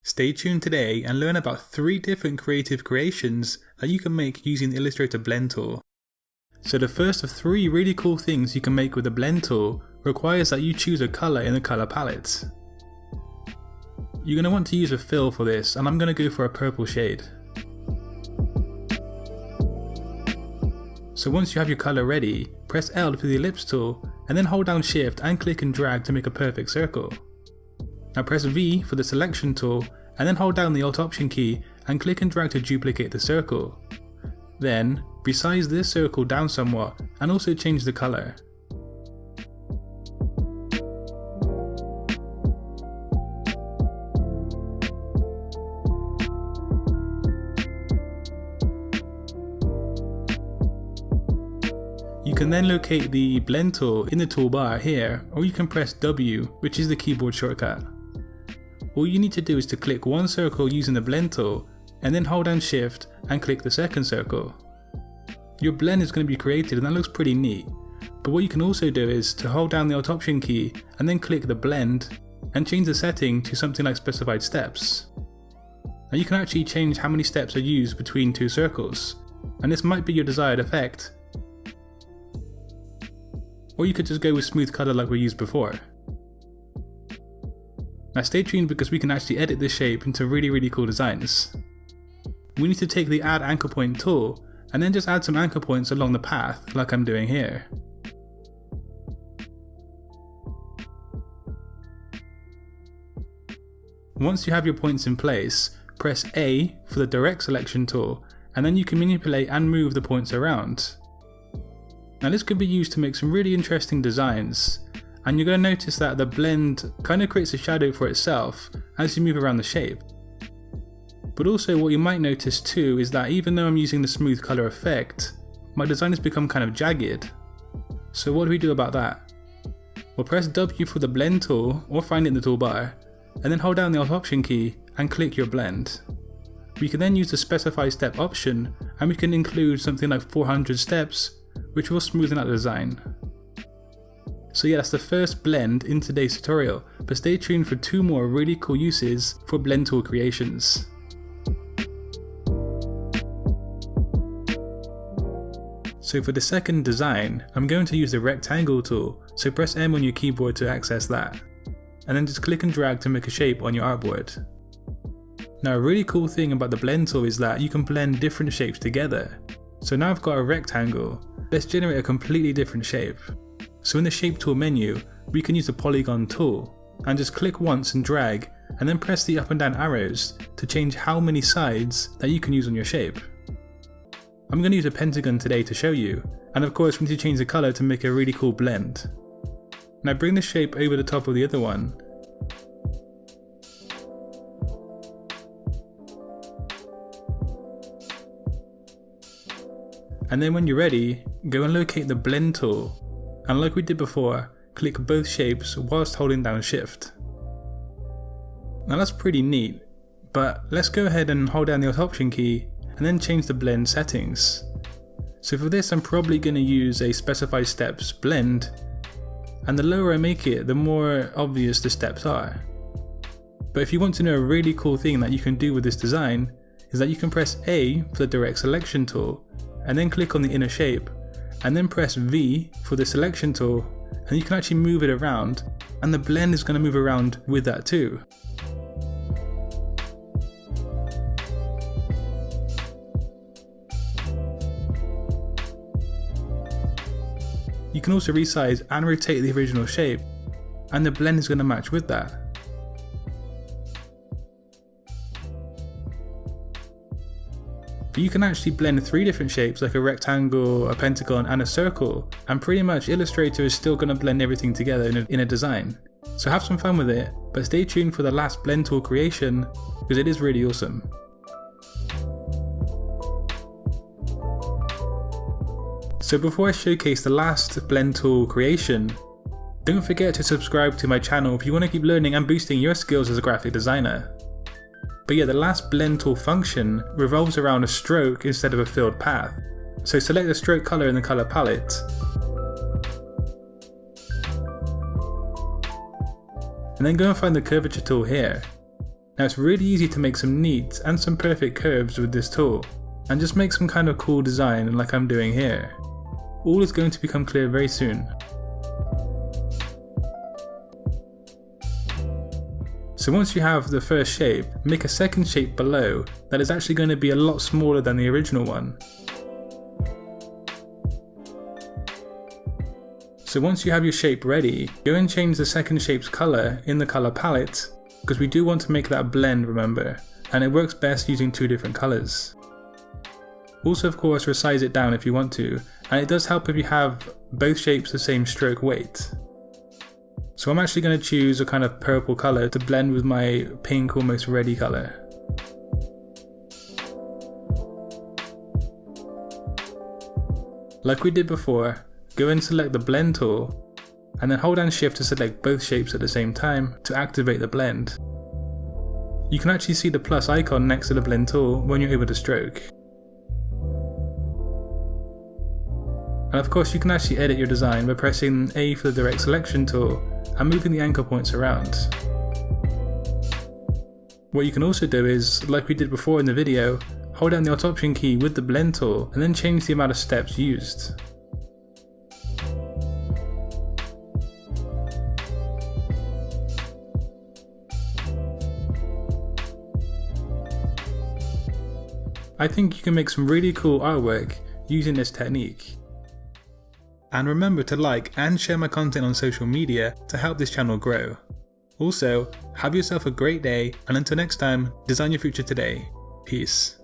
Stay tuned today and learn about 3 different creative creations that you can make using the Illustrator Blend tool. So the first of 3 really cool things you can make with the Blend tool requires that you choose a color in the color palette. You're going to want to use a fill for this, and I'm going to go for a purple shade. So once you have your color ready, press L for the ellipse tool and then hold down Shift and click and drag to make a perfect circle. Now press V for the selection tool and then hold down the Alt Option key and click and drag to duplicate the circle. Then resize this circle down somewhat and also change the color. You can then locate the blend tool in the toolbar here, or you can press W, which is the keyboard shortcut. All you need to do is to click one circle using the blend tool and then hold down Shift and click the second circle. Your blend is going to be created and that looks pretty neat, but what you can also do is to hold down the Alt Option key and then click the blend and change the setting to something like specified steps. Now you can actually change how many steps are used between 2 circles, and this might be your desired effect. Or you could just go with smooth color like we used before. Now stay tuned because we can actually edit this shape into really cool designs. We need to take the add anchor point tool and then just add some anchor points along the path like I'm doing here. Once you have your points in place, press A for the direct selection tool and then you can manipulate and move the points around. Now this could be used to make some really interesting designs, and you're going to notice that the blend kind of creates a shadow for itself as you move around the shape. But also what you might notice too is that even though I'm using the smooth color effect, my design has become kind of jagged. So what do we do about that? Well, press W for the blend tool or find it in the toolbar, and then hold down the Alt Option key and click your blend. We can then use the specify step option and we can include something like 400 steps, which will smoothen out the design. So yeah, that's the first blend in today's tutorial, but stay tuned for 2 more really cool uses for blend tool creations. So for the second design, I'm going to use the rectangle tool, so press M on your keyboard to access that, and then just click and drag to make a shape on your artboard. Now a really cool thing about the blend tool is that you can blend different shapes together. So now I've got a rectangle, let's generate a completely different shape. So in the shape tool menu, we can use the polygon tool and just click once and drag and then press the up and down arrows to change how many sides that you can use on your shape. I'm going to use a pentagon today to show you, and of course we need to change the color to make a really cool blend. Now bring the shape over the top of the other one. And then when you're ready, go and locate the blend tool, and like we did before, click both shapes whilst holding down Shift. Now that's pretty neat, but let's go ahead and hold down the Alt Option key and then change the blend settings. So for this I'm probably going to use a specify steps blend, and the lower I make it, the more obvious the steps are. But if you want to know a really cool thing that you can do with this design, is that you can press A for the direct selection tool, and then click on the inner shape, and then press V for the selection tool, and you can actually move it around, and the blend is going to move around with that too. You can also resize and rotate the original shape, and the blend is going to match with that. But you can actually blend 3 different shapes like a rectangle, a pentagon and a circle, and pretty much Illustrator is still going to blend everything together in a design. So have some fun with it, but stay tuned for the last blend tool creation because it is really awesome. So before I showcase the last blend tool creation, don't forget to subscribe to my channel if you want to keep learning and boosting your skills as a graphic designer. But yeah, the last blend tool function revolves around a stroke instead of a filled path. So select the stroke color in the color palette. And then go and find the curvature tool here. Now it's really easy to make some neat and some perfect curves with this tool, and just make some kind of cool design like I'm doing here. All is going to become clear very soon. So once you have the first shape, make a second shape below that is actually going to be a lot smaller than the original one. So once you have your shape ready, go and change the second shape's colour in the colour palette, because we do want to make that blend, remember, and it works best using two different colours. Also, of course, resize it down if you want to, and it does help if you have both shapes the same stroke weight. So I'm actually going to choose a kind of purple colour to blend with my pink, almost reddy colour. Like we did before, go and select the blend tool, and then hold down shift to select both shapes at the same time to activate the blend. You can actually see the plus icon next to the blend tool when you're able to stroke. And of course you can actually edit your design by pressing A for the direct selection tool and moving the anchor points around. What you can also do is, like we did before in the video, hold down the Alt Option key with the blend tool and then change the amount of steps used. I think you can make some really cool artwork using this technique. And remember to like and share my content on social media to help this channel grow. Also, have yourself a great day, and until next time, design your future today. Peace.